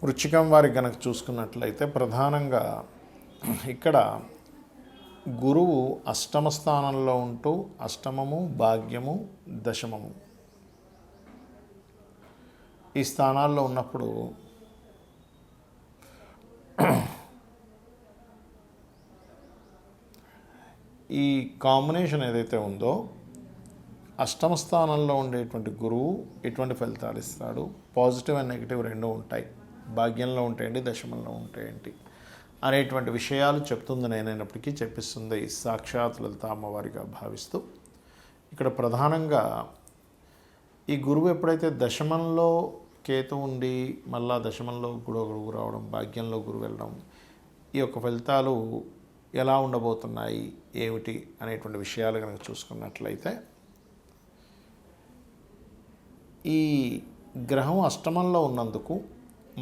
వృశ్చికం వారికి గనక చూసుకున్నట్లయితే ప్రధానంగా ఇక్కడ గురువు అష్టమ స్థానంలో ఉంటూ అష్టమము, భాగ్యము, దశమము ఈ స్థానాల్లో ఉన్నప్పుడు ఈ కాంబినేషన్ ఏదైతే ఉందో అష్టమ స్థానంలో ఉండేటువంటి గురువు ఎటువంటి ఫలితాలు ఇస్తాడు, పాజిటివ్ అండ్ నెగిటివ్ రెండూ ఉంటాయి, భాగ్యంలో ఉంటాయండి, దశమంలో ఉంటాయండి అనేటువంటి విషయాలు చెప్తుంది. నేనైనప్పటికీ చెప్పిస్తుంది సాక్షాత్ లలిత అమ్మవారిగా భావిస్తూ ఇక్కడ ప్రధానంగా ఈ గురువు ఎప్పుడైతే దశమంలో కేతు ఉండి మళ్ళా దశమంలో గురువు రావడం, భాగ్యంలో గురువు వెళ్ళడం, ఈ యొక్క ఫలితాలు ఎలా ఉండబోతున్నాయి ఏమిటి అనేటువంటి విషయాలు కనుక చూసుకున్నట్లయితే ఈ గ్రహం అష్టమంలో ఉన్నందుకు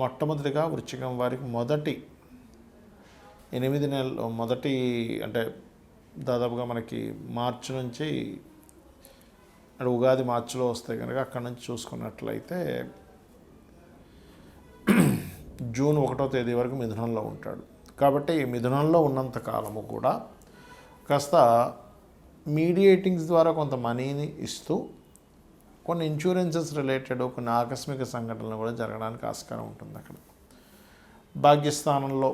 మొట్టమొదటిగా వృశ్చికం వారికి మొదటి 8 నెలలు మొదటి అంటే దాదాపుగా మనకి మార్చి నుంచి అంటే ఉగాది మార్చిలో వస్తే కనుక అక్కడి నుంచి చూసుకున్నట్లయితే జూన్ 1వ తేదీ వరకు మిథునంలో ఉంటాడు. కాబట్టి మిథునంలో ఉన్నంత కాలము కూడా కాస్త మీడియేటింగ్స్ ద్వారా కొంత మనీని ఇస్తూ కొన్ని ఇన్సూరెన్సెస్ రిలేటెడ్ కొన్ని ఆకస్మిక సంఘటనలు కూడా జరగడానికి ఆస్కారం ఉంటుంది. అక్కడ భాగ్యస్థానంలో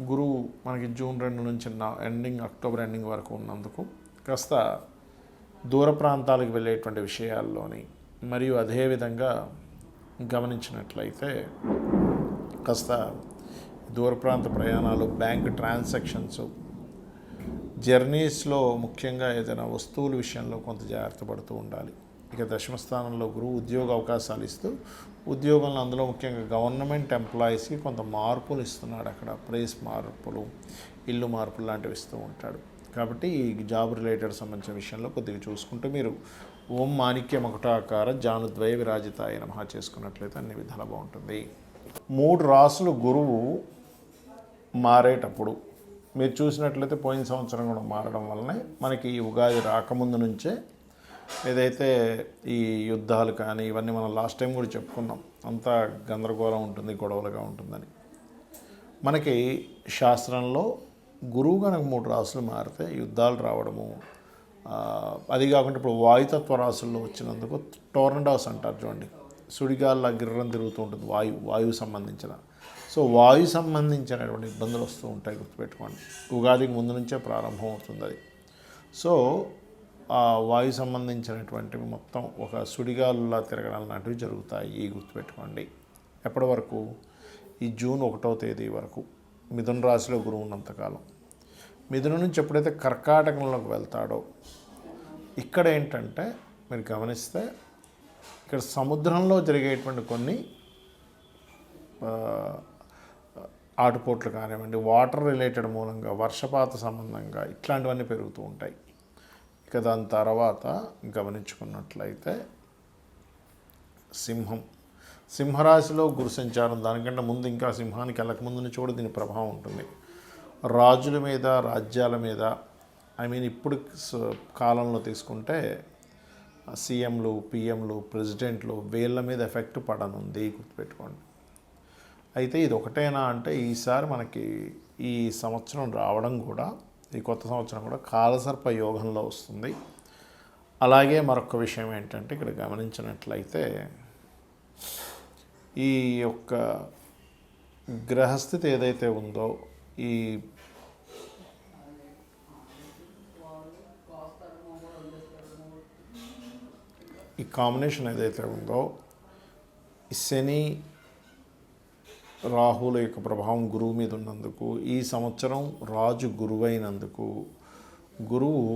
గురువు మనకి జూన్ 2 నుంచి ఎండింగ్ అక్టోబర్ ఎండింగ్ వరకు ఉన్నందుకు కాస్త దూర ప్రాంతాలకు వెళ్ళేటువంటి విషయాల్లోని మరియు అదేవిధంగా గమనించినట్లయితే కాస్త దూర ప్రాంత ప్రయాణాలు, బ్యాంక్ ట్రాన్సాక్షన్స్, జర్నీస్లో ముఖ్యంగా ఏదైనా వస్తువుల విషయంలో కొంత జాగ్రత్త పడుతూ ఉండాలి. ఇక దశమస్థానంలో గురువు ఉద్యోగ అవకాశాలు ఇస్తూ ఉద్యోగంలో అందులో ముఖ్యంగా గవర్నమెంట్ ఎంప్లాయీస్కి కొంత మార్పులు ఇస్తున్నాడు. అక్కడ ప్లేస్ మార్పులు, ఇల్లు మార్పులు లాంటివి ఇస్తూ ఉంటాడు. కాబట్టి ఈ జాబ్ రిలేటెడ్ సంబంధించిన విషయంలో కొద్దిగా చూసుకుంటూ మీరు ఓం మాణిక్య మకుటాకార జానుద్వయ విరాజితాయ నమః చేసుకున్నట్లయితే అన్ని విధాలా బాగుంటుంది. 3 రాసులు గురువు మారేటప్పుడు మీరు చూసినట్లయితే పోయిన సంవత్సరం కూడా మారడం వల్లనే మనకి ఈ ఉగాది రాకముందు నుంచే ఏదైతే ఈ యుద్ధాలు కానీ ఇవన్నీ మనం లాస్ట్ టైం కూడా చెప్పుకున్నాం, అంతా గందరగోళం ఉంటుంది, గొడవలుగా ఉంటుందని. మనకి శాస్త్రంలో గురువు కనుక 3 రాసులు మారితే యుద్ధాలు రావడము, అది కాకుండా ఇప్పుడు వాయుతత్వ రాసుల్లో వచ్చినందుకు టోర్నడోస్ అంటారు చూడండి, సుడిగాల్లా గిర్రం తిరుగుతూ ఉంటుంది, వాయువు సంబంధించిన. సో వాయు సంబంధించినటువంటి ఇబ్బందులు వస్తూ ఉంటాయి, గుర్తుపెట్టుకోండి. ఉగాదికి ముందు నుంచే ప్రారంభం అవుతుంది అది. సో ఆ వాయు సంబంధించినటువంటివి మొత్తం ఒక సుడిగాలులా తిరగడం లాంటివి జరుగుతాయి, గుర్తుపెట్టుకోండి. ఎప్పటి వరకు? ఈ జూన్ 1వ తేదీ వరకు మిథున రాశిలో గురువు ఉన్నంతకాలం. మిథునం నుంచి ఎప్పుడైతే కర్కాటకంలోకి వెళ్తాడో ఇక్కడ ఏంటంటే మీరు గమనిస్తే ఇక్కడ సముద్రంలో జరిగేటువంటి కొన్ని ఆటుపోట్లు కానివ్వండి, వాటర్ రిలేటెడ్ మూలంగా వర్షపాత సంబంధంగా ఇట్లాంటివన్నీ పెరుగుతూ ఉంటాయి. ఇక దాని తర్వాత గమనించుకున్నట్లయితే సింహరాశిలో గురు సంచారం, దానికంటే ముందు ఇంకా సింహానికి వెళ్ళక ముందు నుంచి కూడా దీని ప్రభావం ఉంటుంది. రాజుల మీద, రాజ్యాల మీద, ఇప్పుడు కాలంలో తీసుకుంటే సీఎంలు, పిఎంలు, ప్రెసిడెంట్లు వీళ్ళ మీద ఎఫెక్ట్ పడనుంది, గుర్తుపెట్టుకోండి. అయితే ఇది ఒకటేనా అంటే ఈసారి మనకి ఈ సంవత్సరం రావడం కూడా, ఈ కొత్త సంవత్సరం కూడా కాలసర్ప యోగంలో వస్తుంది. అలాగే మరొక విషయం ఏంటంటే ఇక్కడ గమనించినట్లయితే ఈ యొక్క గ్రహస్థితి ఏదైతే ఉందో ఈ కాంబినేషన్ ఏదైతే ఉందో ఈ శని రాహుల యొక్క ప్రభావం గురువు మీద ఉన్నందుకు, ఈ సంవత్సరం రాజు గురువైనందుకు, గురువు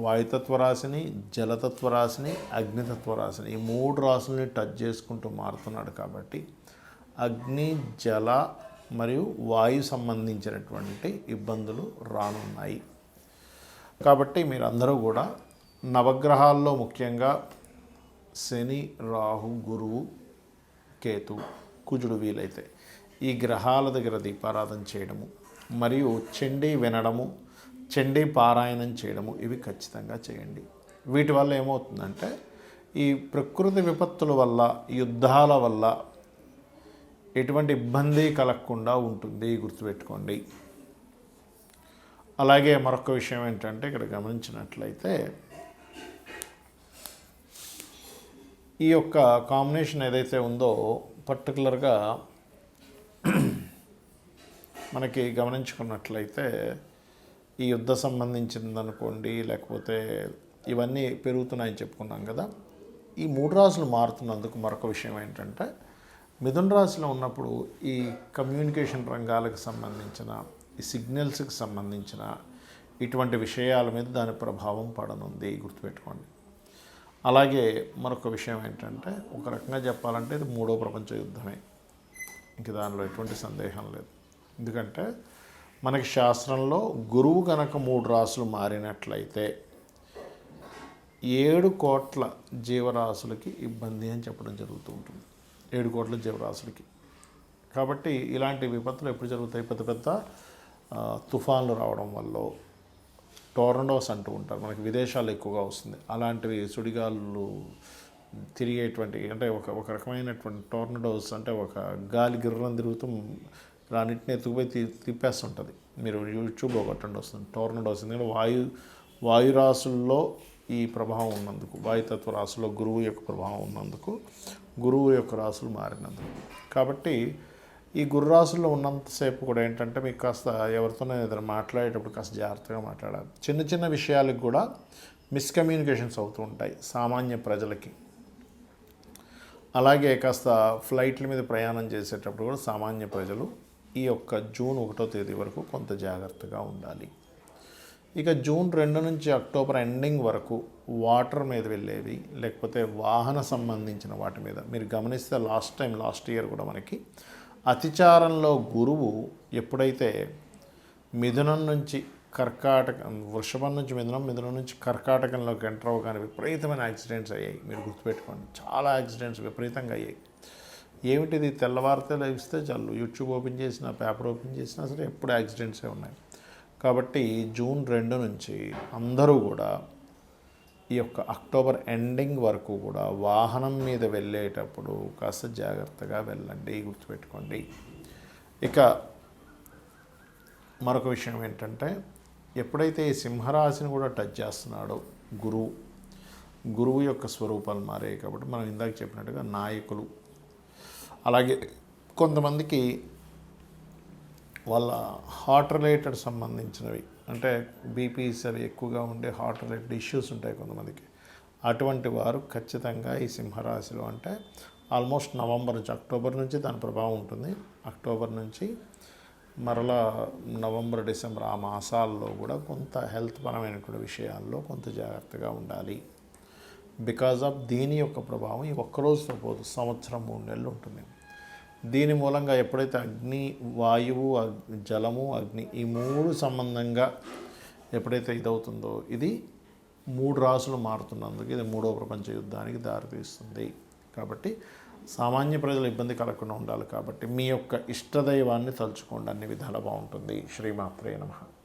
వాయుతత్వ రాశిని, జలతత్వ రాశిని, అగ్నితత్వ రాశిని ఈ 3 రాశుల్ని టచ్ చేసుకుంటూ మారుతున్నాడు. కాబట్టి అగ్ని, జల మరియు వాయు సంబంధించినటువంటి ఇబ్బందులు రానున్నాయి. కాబట్టి మీరందరూ కూడా నవగ్రహాల్లో ముఖ్యంగా శని, రాహు, గురువు, కేతు, కుజుడు వీలైతే ఈ గ్రహాల దగ్గర దీపారాధన చేయడము మరియు చండీ వినడము, చండీ పారాయణం చేయడము ఇవి ఖచ్చితంగా చేయండి. వీటి వల్ల ఏమవుతుందంటే ఈ ప్రకృతి విపత్తుల వల్ల, యుద్ధాల వల్ల ఎటువంటి ఇబ్బంది కలగకుండా ఉంటుంది, గుర్తుపెట్టుకోండి. అలాగే మరొక విషయం ఏంటంటే ఇక్కడ గమనించినట్లయితే ఈ యొక్క కాంబినేషన్ ఏదైతే ఉందో పర్టికులర్గా మనకి గమనించుకున్నట్లయితే ఈ యుద్ధ సంబంధించిందనుకోండి, లేకపోతే ఇవన్నీ పెరుగుతున్నాయని చెప్పుకున్నాం కదా. ఈ 3 రాశులు మారుతున్నందుకు మరొక విషయం ఏంటంటే మిథున రాశిలో ఉన్నప్పుడు ఈ కమ్యూనికేషన్ రంగాలకు సంబంధించిన, ఈ సిగ్నల్స్కి సంబంధించిన ఇటువంటి విషయాల మీద దాని ప్రభావం పడనుంది, గుర్తుపెట్టుకోండి. అలాగే మరొక విషయం ఏంటంటే ఒక రకంగా చెప్పాలంటే ఇది 3వ ప్రపంచ యుద్ధమే, ఇంక దానిలో ఎటువంటి సందేహం లేదు. ఎందుకంటే మనకి శాస్త్రంలో గురువు కనుక 3 రాశులు మారినట్లయితే 7 కోట్ల జీవరాశులకి ఇబ్బంది అని చెప్పడం జరుగుతూ ఉంటుంది. 7 కోట్ల జీవరాశులకి. కాబట్టి ఇలాంటి విపత్తులు ఎప్పుడు జరుగుతాయి? పెద్ద పెద్ద తుఫాన్లు రావడం వల్ల, టోర్నడోస్ అంటూ ఉంటారు, మనకి విదేశాల్లో ఎక్కువగా వస్తుంది. అలాంటివి సుడిగాలు తిరిగేటువంటి, అంటే ఒక రకమైనటువంటి టోర్నడోస్, అంటే ఒక గాలి గిర్రం తిరుగుతూ అన్నింటిని ఎత్తుకుపోయి తిప్పేస్తుంటుంది. మీరు యూట్యూబ్లో కొట్టండి, వస్తుంది టోర్నడోస్. ఎందుకంటే వాయురాశుల్లో ఈ ప్రభావం ఉన్నందుకు, వాయుతత్వ రాశుల్లో గురువు యొక్క ప్రభావం ఉన్నందుకు, గురువు యొక్క రాశులు మారినందుకు. కాబట్టి ఈ గురు రాశుల్లో ఉన్నంతసేపు కూడా ఏంటంటే మీకు కాస్త ఎవరితోనే ఏదైనా మాట్లాడేటప్పుడు కాస్త జాగ్రత్తగా మాట్లాడాలి. చిన్న చిన్న విషయాలకు కూడా మిస్కమ్యూనికేషన్స్ అవుతూ ఉంటాయి సామాన్య ప్రజలకి. అలాగే కాస్త ఫ్లైట్ల మీద ప్రయాణం చేసేటప్పుడు కూడా సామాన్య ప్రజలు ఈ యొక్క జూన్ 1వ తేదీ వరకు కొంత జాగ్రత్తగా ఉండాలి. ఇక జూన్ 2 నుంచి అక్టోబర్ ఎండింగ్ వరకు వాటర్ మీద వెళ్ళేవి, లేకపోతే వాహన సంబంధించిన వాటి మీద మీరు గమనిస్తే లాస్ట్ ఇయర్ కూడా మనకి అతిచారంలో గురువు ఎప్పుడైతే మిథునం నుంచి వృషభం నుంచి మిథునం నుంచి కర్కాటకంలోకి ఎంటర్ అవ్వగానే విపరీతమైన యాక్సిడెంట్స్ అయ్యాయి. మీరు గుర్తుపెట్టుకోండి, చాలా యాక్సిడెంట్స్ విపరీతంగా అయ్యాయి. ఏమిటిది? తెల్లవారితే లేస్తే చాలు, యూట్యూబ్ ఓపెన్ చేసినా, పేపర్ ఓపెన్ చేసినా సరే ఎప్పుడు యాక్సిడెంట్సే ఉన్నాయి. కాబట్టి జూన్ 2 నుంచి అందరూ కూడా ఈ యొక్క అక్టోబర్ ఎండింగ్ వరకు కూడా వాహనం మీద వెళ్ళేటప్పుడు కాస్త జాగ్రత్తగా వెళ్ళండి, గుర్తుపెట్టుకోండి. ఇక మరొక విషయం ఏంటంటే ఎప్పుడైతే ఈ సింహరాశిని కూడా టచ్ చేస్తున్నాడో గురువు యొక్క స్వరూపాలు మారాయి. కాబట్టి మనం ఇందాక చెప్పినట్టుగా నాయకులు, అలాగే కొంతమందికి వాళ్ళ హార్ట్ రిలేటెడ్ సంబంధించినవి, అంటే బీపీస్ అవి ఎక్కువగా ఉండే హార్ట్ రిలేటెడ్ ఇష్యూస్ ఉంటాయి కొంతమందికి. అటువంటి వారు ఖచ్చితంగా ఈ సింహరాశిలో, అంటే ఆల్మోస్ట్ నవంబర్ నుంచి, అక్టోబర్ నుంచి దాని ప్రభావం ఉంటుంది. అక్టోబర్ నుంచి మరలా నవంబర్, డిసెంబర్ ఆ మాసాల్లో కూడా కొంత హెల్త్ పరమైనటువంటి విషయాల్లో కొంత జాగ్రత్తగా ఉండాలి. బికాజ్ ఆఫ్ దీని యొక్క ప్రభావం ఈ ఒక్కరోజుతో పోదు, సంవత్సరం 3 నెలలు ఉంటుంది. దీని మూలంగా ఎప్పుడైతే అగ్ని, వాయువు, జలము, అగ్ని ఈ 3 సంబంధంగా ఎప్పుడైతే ఇదవుతుందో ఇది 3 రాశులు మారుతున్నందుకు ఇది 3వ ప్రపంచ యుద్ధానికి దారితీస్తుంది. కాబట్టి సామాన్య ప్రజలు ఇబ్బంది కలగకుండా ఉండాలి. కాబట్టి మీ యొక్క ఇష్టదైవాన్ని తలుచుకోండి, అన్ని విధాలా బాగుంటుంది. శ్రీమాత్రే నమః.